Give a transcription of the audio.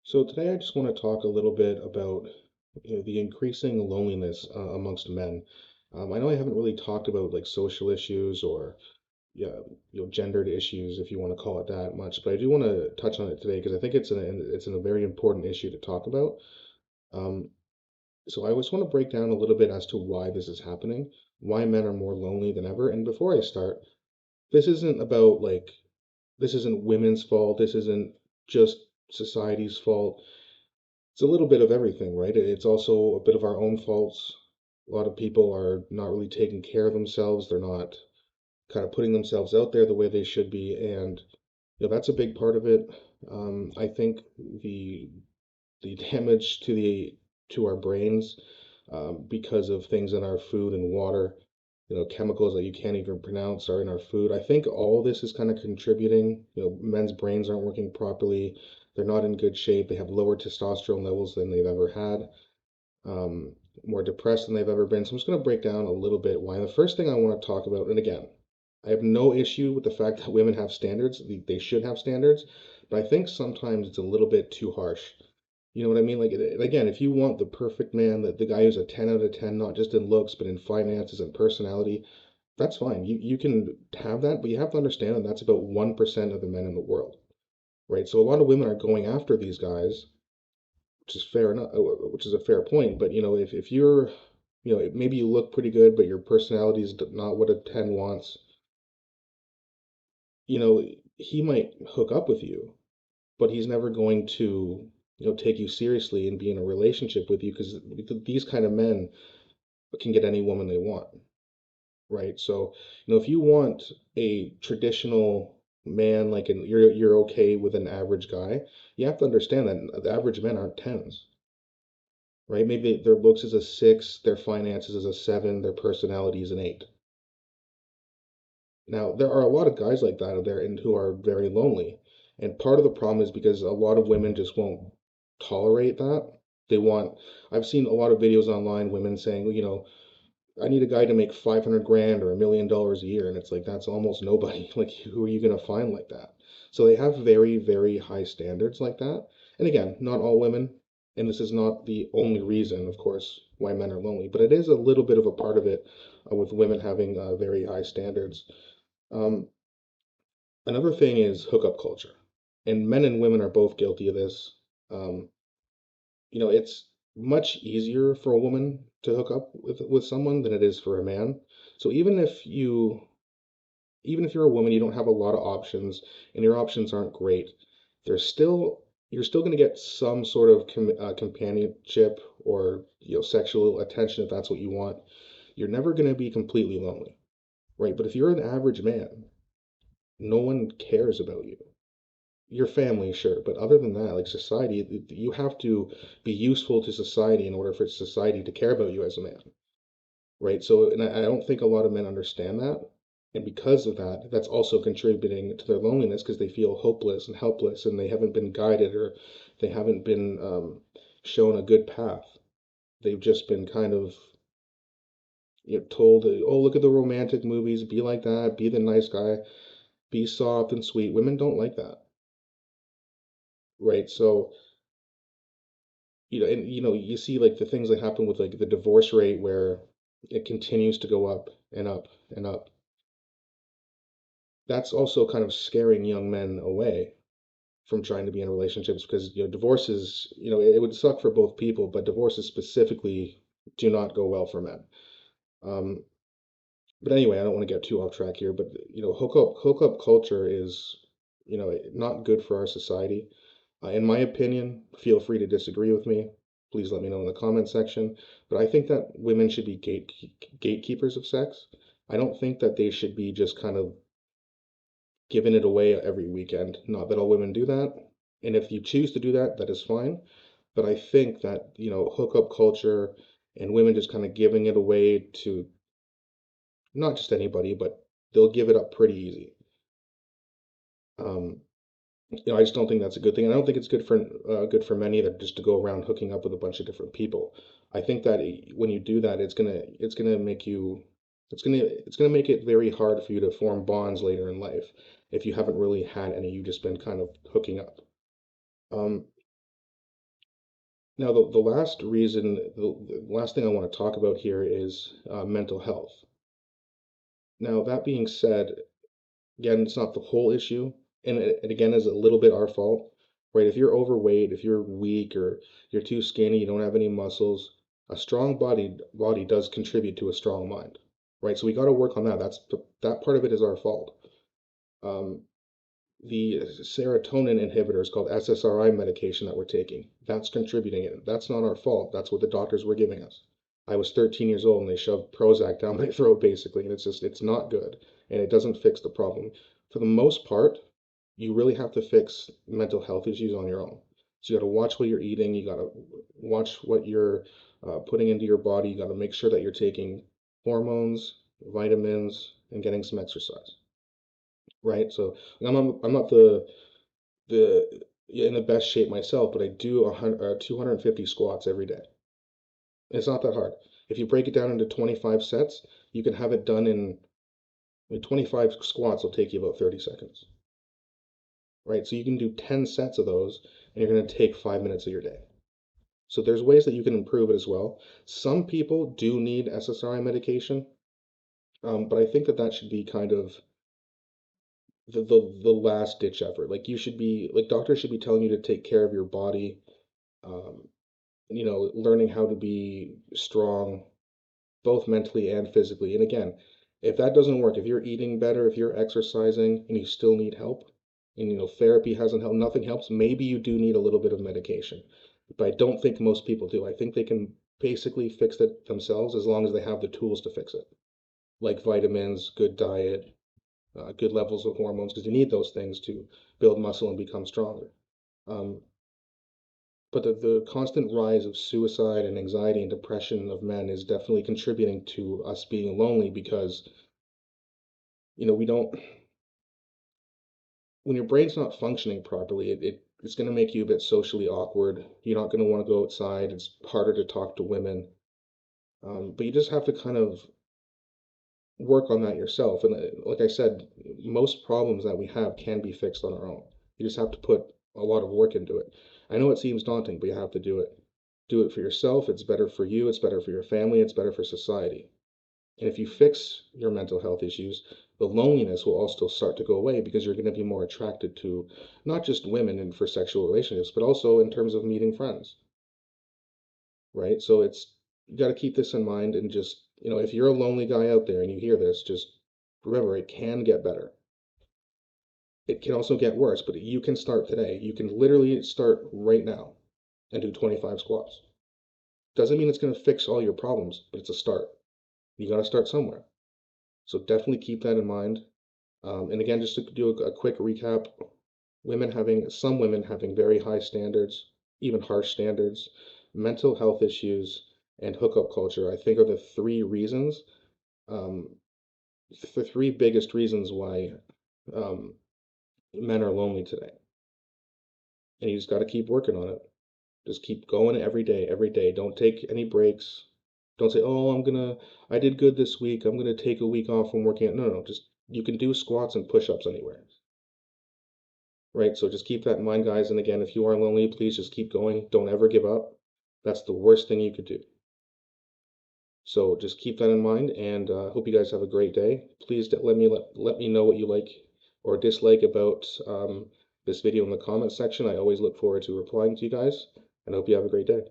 So today I just want to talk a little bit about the increasing loneliness amongst men. I know I haven't really talked about like social issues or yeah, gendered issues, if you want to call it that much, but I do want to touch on it today because I think it's a very important issue to talk about. Um, so I just want to break down a little bit as to why this is happening, why men are more lonely than ever. And before I start, this isn't about like this isn't women's fault. This isn't just society's fault. It's a little bit of everything, right? It's also a bit of our own faults. A lot of people are not really taking care of themselves. They're not kind of putting themselves out there the way they should be, and that's a big part of it. I think the damage to our brains because of things in our food and water, chemicals that you can't even pronounce are in our food. I think all this is kind of contributing. Men's brains aren't working properly. They're not in good shape. They have lower testosterone levels than they've ever had, um, more depressed than they've ever been. So I'm just going to break down a little bit why. The first thing I want to talk about, and again, I have no issue with the fact that women have standards. They should have standards, but I think sometimes it's a little bit too harsh. You know what I mean? Like, again, if you want the perfect man, the guy who's a 10 out of 10, not just in looks, but in finances and personality, that's fine. You can have that, but you have to understand that that's about 1% of the men in the world, right? So a lot of women are going after these guys, which is fair enough, which is a fair point. But if you're, maybe you look pretty good, but your personality is not what a 10 wants, you know, he might hook up with you, but he's never going to, take you seriously and be in a relationship with you because these kind of men can get any woman they want, right? So, if you want a traditional man, like you're okay with an average guy, you have to understand that the average men aren't tens, right? Maybe their looks is a six, their finances is a seven, their personality is an eight. Now, there are a lot of guys like that out there and who are very lonely. And part of the problem is because a lot of women just won't tolerate that. They want, I've seen a lot of videos online, women saying, well, I need a guy to make 500 grand or $1 million a year. And it's like, that's almost nobody. Like, who are you going to find like that? So they have very, very high standards like that. And again, not all women, and this is not the only reason, of course, why men are lonely, but it is a little bit of a part of it with women having very high standards. Um, Another thing is hookup culture, and men and women are both guilty of this. Um, it's much easier for a woman to hook up with someone than it is for a man. So even if you're a woman, you don't have a lot of options, and your options aren't great. There's still you're still going to get some sort of companionship or sexual attention if that's what you want. You're never going to be completely lonely, right? But if you're an average man, no one cares about you. Your family, sure, but other than that, like society, you have to be useful to society in order for society to care about you as a man, right? So, and I don't think a lot of men understand that. And because of that, that's also contributing to their loneliness because they feel hopeless and helpless and they haven't been guided or they haven't been shown a good path. They've just been kind of told, oh, look at the romantic movies, be like that, be the nice guy, be soft and sweet. Women don't like that, right? So, and you see like the things that happen with like the divorce rate where it continues to go up and up and up. That's also kind of scaring young men away from trying to be in relationships because divorces, it would suck for both people, but divorces specifically do not go well for men. Um, but anyway, I don't want to get too off track here, but hookup culture is not good for our society. In my opinion, feel free to disagree with me. Please let me know in the comment section. But I think that women should be gatekeepers of sex. I don't think that they should be just kind of giving it away every weekend. Not that all women do that. And if you choose to do that, that is fine. But I think that, hookup culture and women just kind of giving it away to not just anybody, but they'll give it up pretty easy. Um, I just don't think that's a good thing. And I don't think it's good for men either, just to go around hooking up with a bunch of different people. I think that when you do that, it's gonna make you it's gonna make it very hard for you to form bonds later in life if you haven't really had any. You've just been kind of hooking up. Um, Now, the last reason, the last thing I want to talk about here is mental health. Now, that being said, again, it's not the whole issue, and it again is a little bit our fault, right? If you're overweight, if you're weak, or you're too skinny, you don't have any muscles, a strong body does contribute to a strong mind, right? So we got to work on that. That part of it is our fault. Um, the serotonin inhibitors called SSRI medication that we're taking, that's contributing it. That's not our fault. That's what the doctors were giving us. I was 13 years old and they shoved Prozac down my throat basically, and it's not good and it doesn't fix the problem. For the most part, you really have to fix mental health issues on your own. So you got to watch what you're eating, you got to watch what you're putting into your body, you got to make sure that you're taking hormones, vitamins, and getting some exercise, right? So I'm not the in the best shape myself, but I do 250 squats every day. It's not that hard. If you break it down into 25 sets, you can have it done in, I mean, 25 squats will take you about 30 seconds, right? So you can do 10 sets of those, and you're going to take 5 minutes of your day. So there's ways that you can improve it as well. Some people do need SSRI medication, but I think that that should be kind of the last ditch effort. Like you should be like doctors should be telling you to take care of your body, um, learning how to be strong, both mentally and physically. And again, if that doesn't work, if you're eating better, if you're exercising and you still need help, and therapy hasn't helped, nothing helps, maybe you do need a little bit of medication. But I don't think most people do. I think they can basically fix it themselves as long as they have the tools to fix it, like vitamins, good diet, good levels of hormones, because you need those things to build muscle and become stronger. Um, but the constant rise of suicide and anxiety and depression of men is definitely contributing to us being lonely because, we don't, when your brain's not functioning properly, it's going to make you a bit socially awkward. You're not going to want to go outside. It's harder to talk to women. But you just have to kind of work on that yourself. And like I said, most problems that we have can be fixed on our own. You just have to put a lot of work into it. I know it seems daunting, but you have to do it. Do it for yourself. It's better for you. It's better for your family. It's better for society. And if you fix your mental health issues, the loneliness will also start to go away because you're going to be more attracted to not just women and for sexual relationships, but also in terms of meeting friends, right? So you got to keep this in mind and just, if you're a lonely guy out there and you hear this, just remember it can get better. It can also get worse, but you can start today. You can literally start right now and do 25 squats. Doesn't mean it's going to fix all your problems, but it's a start. You got to start somewhere. So definitely keep that in mind. And again, just to do a quick recap, some women having very high standards, even harsh standards, mental health issues, and hookup culture, I think are the three reasons, um, the three biggest reasons why um, men are lonely today. And you just got to keep working on it. Just keep going every day, every day. Don't take any breaks. Don't say, oh, I did good this week. I'm gonna take a week off from working out. No, no, just you can do squats and push-ups anywhere, right? So just keep that in mind, guys. And again, if you are lonely, please just keep going. Don't ever give up. That's the worst thing you could do. So just keep that in mind, and hope you guys have a great day. Please let me know what you like or dislike about this video in the comment section. I always look forward to replying to you guys, and I hope you have a great day.